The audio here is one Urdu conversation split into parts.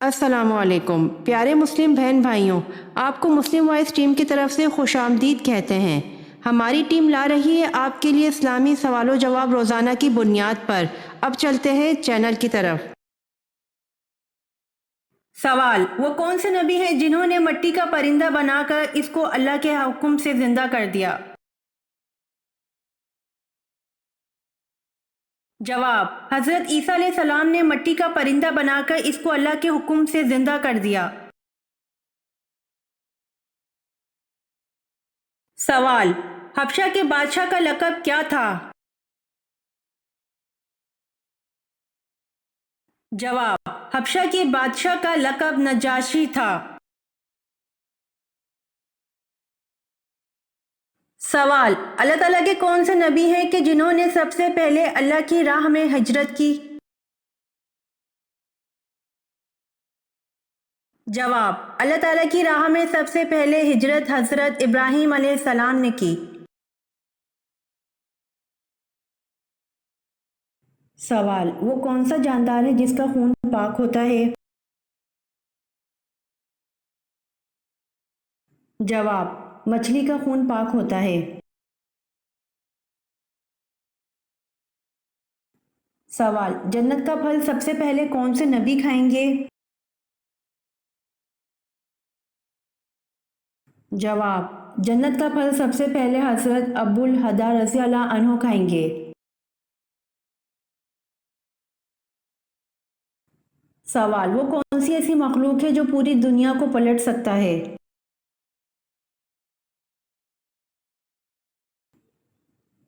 السلام علیکم پیارے مسلم بہن بھائیوں، آپ کو مسلم وائس ٹیم کی طرف سے خوش آمدید کہتے ہیں۔ ہماری ٹیم لا رہی ہے آپ کے لیے اسلامی سوال و جواب روزانہ کی بنیاد پر۔ اب چلتے ہیں چینل کی طرف۔ سوال: وہ کون سے نبی ہیں جنہوں نے مٹی کا پرندہ بنا کر اس کو اللہ کے حکم سے زندہ کر دیا؟ جواب: حضرت عیسیٰ علیہ السلام نے مٹی کا پرندہ بنا کر اس کو اللہ کے حکم سے زندہ کر دیا۔ سوال: حبشہ کے بادشاہ کا لقب کیا تھا؟ جواب: حبشہ کے بادشاہ کا لقب نجاشی تھا۔ سوال: اللہ تعالیٰ کے کون سے نبی ہیں کہ جنہوں نے سب سے پہلے اللہ کی راہ میں ہجرت کی؟ جواب: اللہ تعالیٰ کی راہ میں سب سے پہلے ہجرت حضرت ابراہیم علیہ السلام نے کی۔ سوال: وہ کون سا جاندار ہے جس کا خون پاک ہوتا ہے؟ جواب: مچھلی کا خون پاک ہوتا ہے۔ سوال: جنت کا پھل سب سے پہلے کون سے نبی کھائیں گے؟ جواب: جنت کا پھل سب سے پہلے حضرت ابو الہدا رضی اللہ عنہ کھائیں گے۔ سوال: وہ کون سی ایسی مخلوق ہے جو پوری دنیا کو پلٹ سکتا ہے؟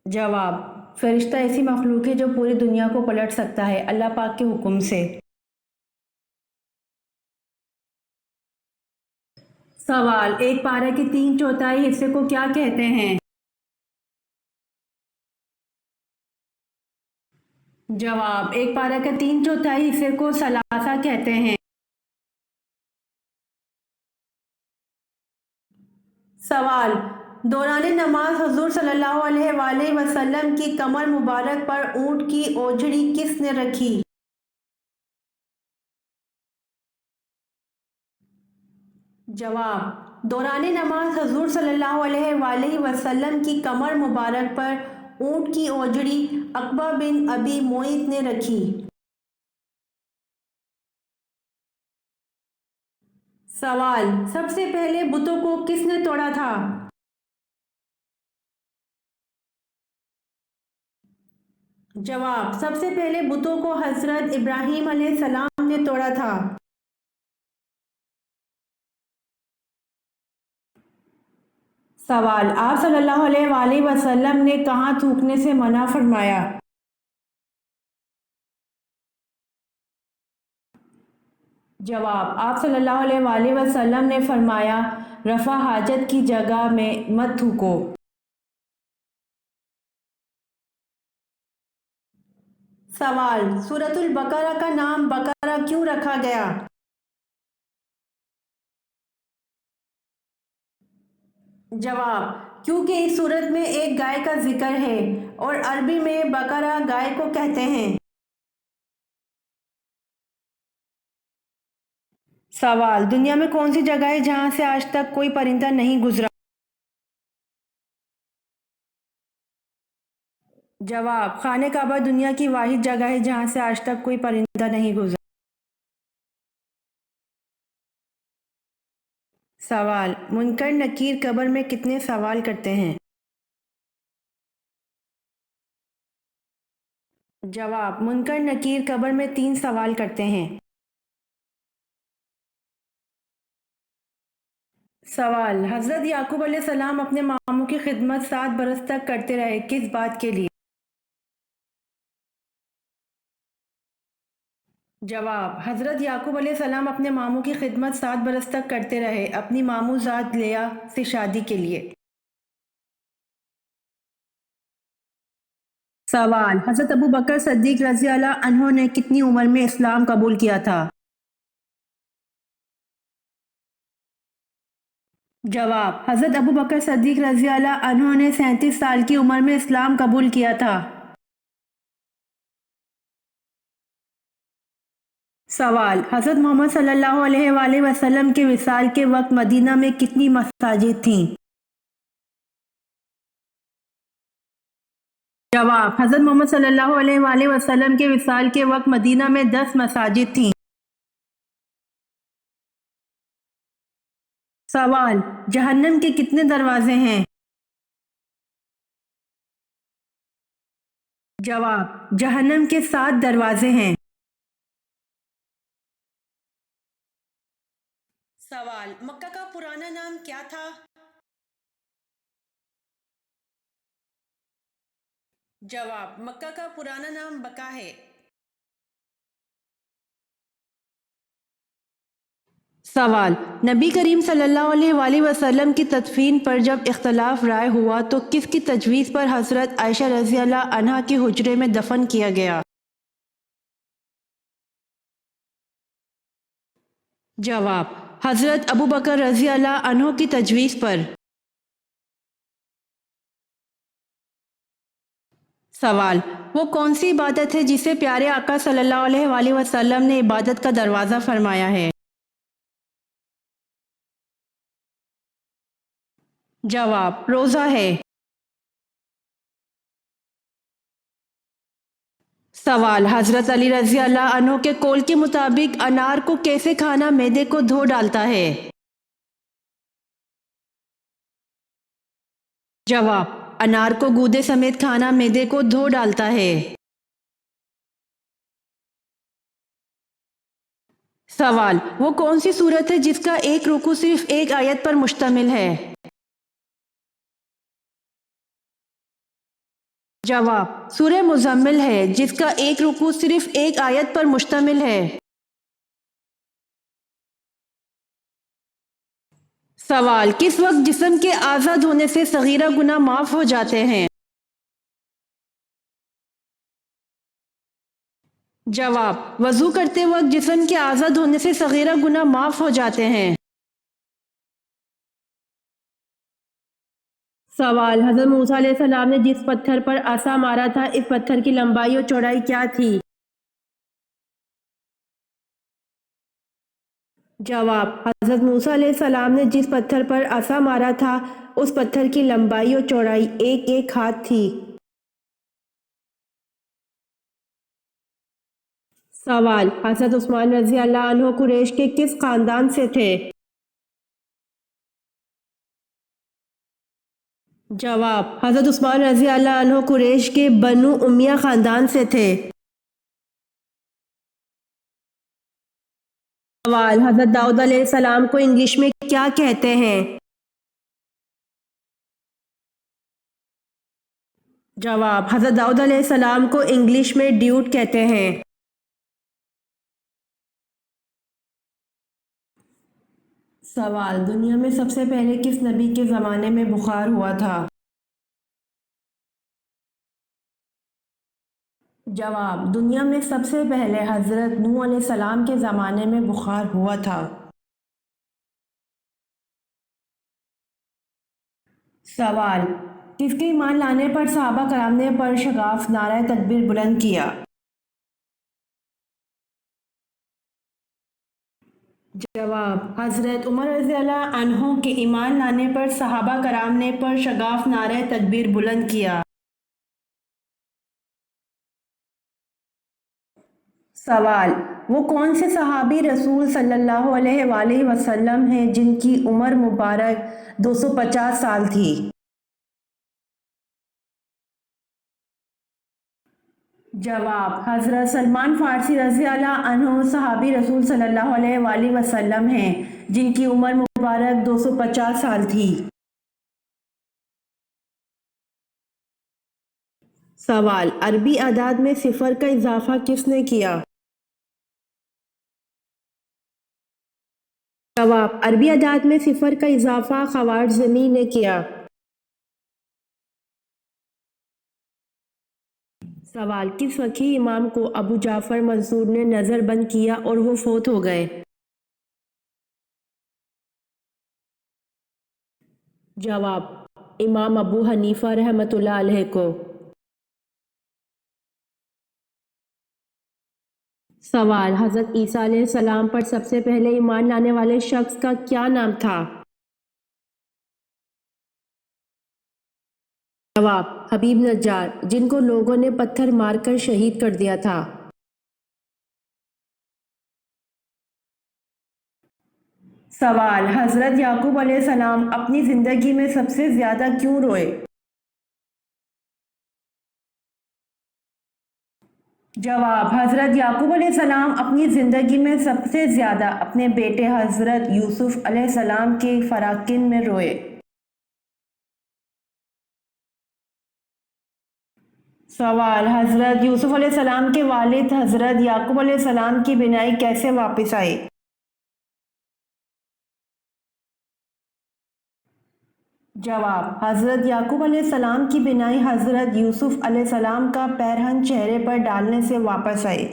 جواب: فرشتہ ایسی مخلوق ہے جو پوری دنیا کو پلٹ سکتا ہے اللہ پاک کے حکم سے۔ سوال: ایک پارہ کے 3/4 حصے کو کیا کہتے ہیں؟ جواب: ایک پارہ کے 3/4 حصے کو ثلاثہ کہتے ہیں۔ سوال: دوران نماز حضور صلی اللہ علیہ وآلہ وسلم کی کمر مبارک پر اونٹ کی اوجڑی کس نے رکھی؟ جواب: دوران نماز حضور صلی اللہ علیہ وآلہ وسلم کی کمر مبارک پر اونٹ کی اوجڑی عقبہ بن ابی معیط نے رکھی۔ سوال: سب سے پہلے بتوں کو کس نے توڑا تھا؟ جواب: سب سے پہلے بتوں کو حضرت ابراہیم علیہ السلام نے توڑا تھا۔ سوال: آپ صلی اللہ علیہ وآلہ وسلم نے کہاں تھوکنے سے منع فرمایا؟ جواب: آپ صلی اللہ علیہ وآلہ وسلم نے فرمایا رفع حاجت کی جگہ میں مت تھوکو۔ سوال: سورۃ البقرہ کا نام بقرہ کیوں رکھا گیا؟ جواب: کیونکہ اس سورت میں ایک گائے کا ذکر ہے اور عربی میں بقرہ گائے کو کہتے ہیں۔ سوال: دنیا میں کون سی جگہ ہے جہاں سے آج تک کوئی پرندہ نہیں گزرا؟ جواب: خانہ کعبہ دنیا کی واحد جگہ ہے جہاں سے آج تک کوئی پرندہ نہیں گزرا۔ سوال: منکر نکیر قبر میں کتنے سوال کرتے ہیں؟ جواب: منکر نکیر قبر میں 3 سوال کرتے ہیں۔ سوال: حضرت یعقوب علیہ السلام اپنے ماموں کی خدمت 7 برس تک کرتے رہے، کس بات کے لیے؟ جواب: حضرت یعقوب علیہ السلام اپنے ماموں کی خدمت 7 برس تک کرتے رہے اپنی ماموں ذات لیہ سے شادی کے لیے۔ سوال: حضرت ابو بکر صدیق رضی اللہ عنہ نے کتنی عمر میں اسلام قبول کیا تھا؟ جواب: حضرت ابو بکر صدیق رضی اللہ عنہ نے 37 سال کی عمر میں اسلام قبول کیا تھا۔ سوال: حضرت محمد صلی اللہ علیہ وآلہ وسلم کے وصال کے وقت مدینہ میں کتنی مساجد تھیں؟ جواب: حضرت محمد صلی اللہ علیہ وآلہ وسلم کے وصال کے وقت مدینہ میں 10 مساجد تھیں۔ سوال: جہنم کے کتنے دروازے ہیں؟ جواب: جہنم کے 7 دروازے ہیں۔ سوال: مکہ کا پرانا نام کیا تھا؟ جواب: مکہ کا پرانا نام بکہ ہے۔ سوال: نبی کریم صلی اللہ علیہ وآلہ وسلم کی تدفین پر جب اختلاف رائے ہوا تو کس کی تجویز پر حضرت عائشہ رضی اللہ عنہا کے حجرے میں دفن کیا گیا؟ جواب: حضرت ابو بکر رضی اللہ عنہ کی تجویز پر۔ سوال: وہ کون سی عبادت ہے جسے پیارے آقا صلی اللہ علیہ وآلہ وسلم نے عبادت کا دروازہ فرمایا ہے؟ جواب: روزہ ہے۔ سوال: حضرت علی رضی اللہ عنہ کے قول کے مطابق انار کو کیسے کھانا معدے کو دھو ڈالتا ہے؟ جواب: انار کو گودے سمیت کھانا معدے کو دھو ڈالتا ہے۔ سوال: وہ کون سی سورت ہے جس کا ایک رکوع صرف ایک آیت پر مشتمل ہے؟ جواب: سورہ مزمل ہے جس کا ایک رکوع صرف ایک آیت پر مشتمل ہے۔ سوال: کس وقت جسم کے آزاد ہونے سے صغیرہ گناہ معاف ہو جاتے ہیں؟ جواب: وضو کرتے وقت جسم کے آزاد ہونے سے صغیرہ گناہ معاف ہو جاتے ہیں۔ سوال: حضرت موسیٰ علیہ السلام نے جس پتھر پر عصا مارا تھا اس پتھر کی لمبائی اور چوڑائی کیا تھی؟ جواب: حضرت موسیٰ علیہ السلام نے جس پتھر پر عصا مارا تھا اس پتھر کی لمبائی اور چوڑائی ایک ہاتھ تھی۔ سوال: حضرت عثمان رضی اللہ عنہ قریش کے کس خاندان سے تھے؟ جواب: حضرت عثمان رضی اللہ عنہ قریش کے بنو امیہ خاندان سے تھے۔ سوال: حضرت داؤد علیہ السلام کو انگلش میں کیا کہتے ہیں؟ جواب: حضرت داؤد علیہ السلام کو انگلش میں ڈیوڈ کہتے ہیں۔ سوال: دنیا میں سب سے پہلے کس نبی کے زمانے میں بخار ہوا تھا؟ جواب: دنیا میں سب سے پہلے حضرت نوح علیہ السلام کے زمانے میں بخار ہوا تھا۔ سوال: کس کے ایمان لانے پر صحابہ کرام نے پر شگاف نعرہ تکبیر بلند کیا؟ جواب: حضرت عمر رضی اللہ عنہ کے ایمان لانے پر صحابہ کرام نے پر شگاف نعرہ تکبیر بلند کیا۔ سوال: وہ کون سے صحابی رسول صلی اللہ علیہ وآلہ وسلم ہیں جن کی عمر مبارک 250 سال تھی؟ جواب: حضرت سلمان فارسی رضی اللہ عنہ صحابی رسول صلی اللہ علیہ وآلہ وسلم ہیں جن کی عمر مبارک 250 سال تھی۔ سوال: عربی اعداد میں صفر کا اضافہ کس نے کیا؟ جواب: عربی اعداد میں صفر کا اضافہ خوارزمی نے کیا۔ سوال: کس فقیہ امام کو ابو جعفر منصور نے نظر بند کیا اور وہ فوت ہو گئے؟ جواب: امام ابو حنیفہ رحمۃ اللہ علیہ کو۔ سوال: حضرت عیسیٰ علیہ السلام پر سب سے پہلے ایمان لانے والے شخص کا کیا نام تھا؟ جواب: حبیب نجار، جن کو لوگوں نے پتھر مار کر شہید کر دیا تھا۔ سوال: حضرت یعقوب علیہ السلام اپنی زندگی میں سب سے زیادہ کیوں روئے؟ جواب: حضرت یعقوب علیہ السلام اپنی زندگی میں سب سے زیادہ اپنے بیٹے حضرت یوسف علیہ السلام کے فراقین میں روئے۔ سوال: حضرت یوسف علیہ السلام کے والد حضرت یعقوب علیہ السلام کی بینائی کیسے واپس آئی؟ جواب: حضرت یعقوب علیہ السلام کی بینائی حضرت یوسف علیہ السلام کا پیرہن چہرے پر ڈالنے سے واپس آئی۔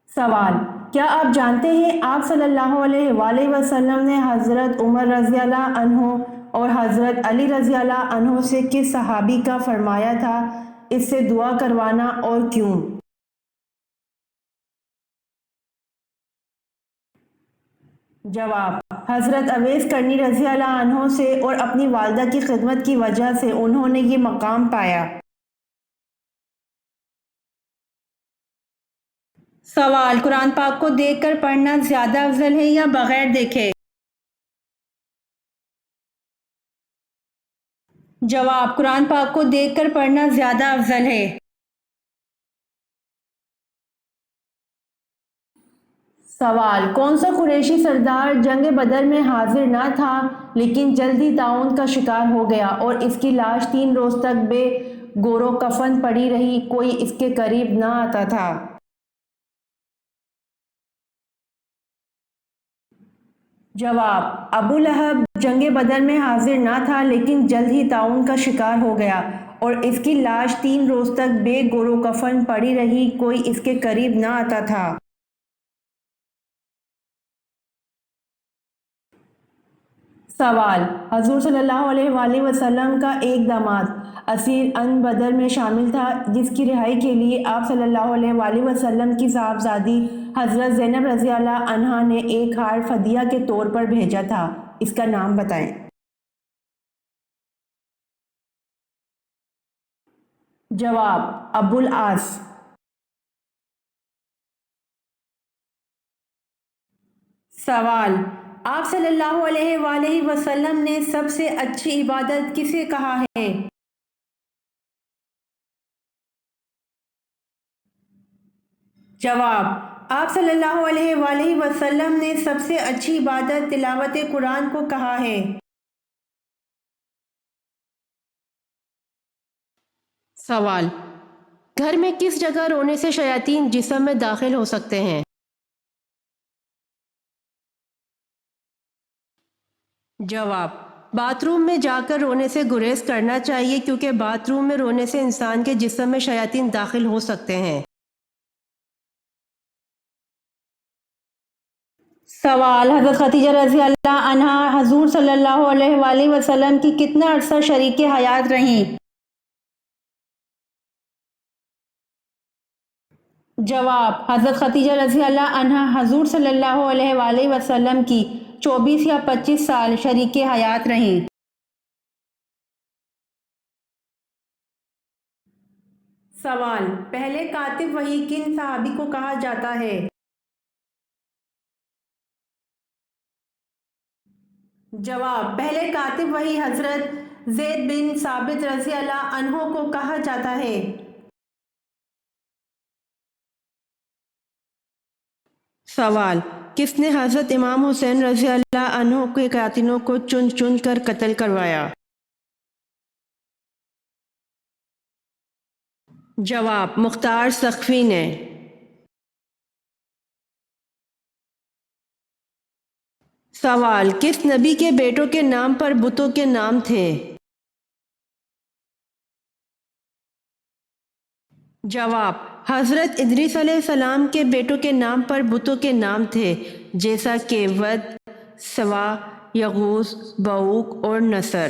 سوال: کیا آپ جانتے ہیں آپ صلی اللہ علیہ وآلہ وسلم نے حضرت عمر رضی اللہ عنہ اور حضرت علی رضی اللہ عنہ سے کس صحابی کا فرمایا تھا اس سے دعا کروانا اور کیوں؟ جواب: حضرت اویس کرنی رضی اللہ عنہ سے اور اپنی والدہ کی خدمت کی وجہ سے انہوں نے یہ مقام پایا۔ سوال: قرآن پاک کو دیکھ کر پڑھنا زیادہ افضل ہے یا بغیر دیکھے؟ جواب: قرآن پاک کو دیکھ کر پڑھنا زیادہ افضل ہے۔ سوال: کون سا قریشی سردار جنگ بدر میں حاضر نہ تھا لیکن جلد ہی طاعون کا شکار ہو گیا اور اس کی لاش 3 روز تک بے گور و کفن پڑی رہی، کوئی اس کے قریب نہ آتا تھا؟ جواب: ابو لہب جنگ بدر میں حاضر نہ تھا لیکن جلد ہی طاعون کا شکار ہو گیا اور اس کی لاش 3 روز تک بے گور و کفن پڑی رہی، کوئی اس کے قریب نہ آتا تھا۔ سوال: حضور صلی اللہ علیہ وآلہ وسلم کا ایک داماد اسیر ان بدر میں شامل تھا جس کی رہائی کے لیے آپ صلی اللہ علیہ وآلہ وسلم کی صاحبزادی حضرت زینب رضی اللہ عنہا نے ایک ہار فدیہ کے طور پر بھیجا تھا، اس کا نام بتائیں۔ جواب: ابو العاص۔ سوال: آپ صلی اللہ علیہ وآلہ وسلم نے سب سے اچھی عبادت کسے کہا ہے؟ جواب: آپ صلی اللہ علیہ وآلہ وسلم نے سب سے اچھی عبادت تلاوت قرآن کو کہا ہے۔ سوال: گھر میں کس جگہ رونے سے شیاطین جسم میں داخل ہو سکتے ہیں؟ جواب: باتھ روم میں جا کر رونے سے گریز کرنا چاہیے کیونکہ باتھ روم میں رونے سے انسان کے جسم میں شیاطین داخل ہو سکتے ہیں۔ سوال: حضرت خدیجہ رضی اللہ عنہا حضور صلی اللہ علیہ وآلہ وسلم کی کتنا عرصہ شریک حیات رہیں؟ جواب: حضرت خدیجہ رضی اللہ عنہا حضور صلی اللہ علیہ وآلہ وسلم کی 24 یا 25 سال شریک حیات رہیں۔ سوال: پہلے کاتب وحی کن صحابی کو کہا جاتا ہے؟ جواب: پہلے کاتب وحی حضرت زید بن ثابت رضی اللہ عنہ کو کہا جاتا ہے۔ سوال: کس نے حضرت امام حسین رضی اللہ عنہ کے قاتلوں کو چن چن کر قتل کروایا؟ جواب: مختار سقفی نے۔ سوال: کس نبی کے بیٹوں کے نام پر بتوں کے نام تھے؟ جواب: حضرت ادریس علیہ السلام کے بیٹوں کے نام پر بتوں کے نام تھے جیسا کہ ود، سوا، یغوث، بؤوق اور نصر۔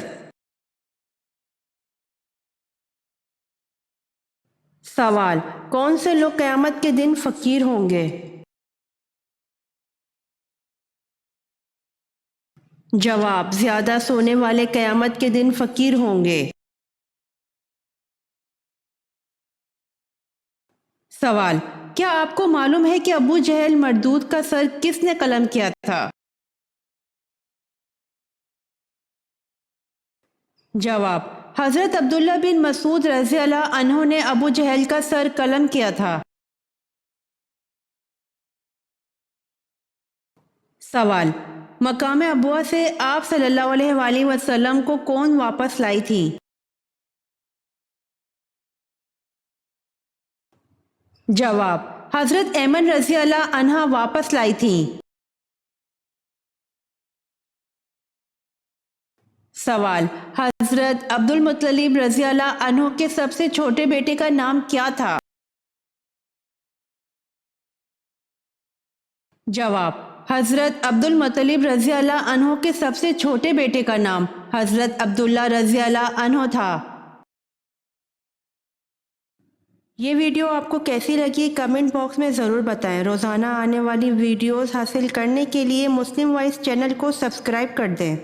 سوال، کون سے لوگ قیامت کے دن فقیر ہوں گے؟ جواب، زیادہ سونے والے قیامت کے دن فقیر ہوں گے۔ سوال، کیا آپ کو معلوم ہے کہ ابو جہل مردود کا سر کس نے قلم کیا تھا؟ جواب، حضرت عبداللہ بن مسعود رضی اللہ عنہ نے ابو جہل کا سر قلم کیا تھا۔ سوال، مقام ابوا سے آپ صلی اللہ علیہ وآلہ وسلم کو کون واپس لائی تھی؟ جواب، حضرت ایمن رضی اللہ عنہا واپس لائی تھیں۔ سوال، حضرت عبد المطلب رضی اللہ عنہ کے سب سے چھوٹے بیٹے کا نام کیا تھا؟ جواب، حضرت عبد المطلب رضی اللہ عنہ کے سب سے چھوٹے بیٹے کا نام حضرت عبداللہ رضی اللہ عنہ تھا۔ یہ ویڈیو آپ کو کیسی لگی کمنٹ باکس میں ضرور بتائیں۔ روزانہ آنے والی ویڈیوز حاصل کرنے کے لیے مسلم وائس چینل کو سبسکرائب کر دیں۔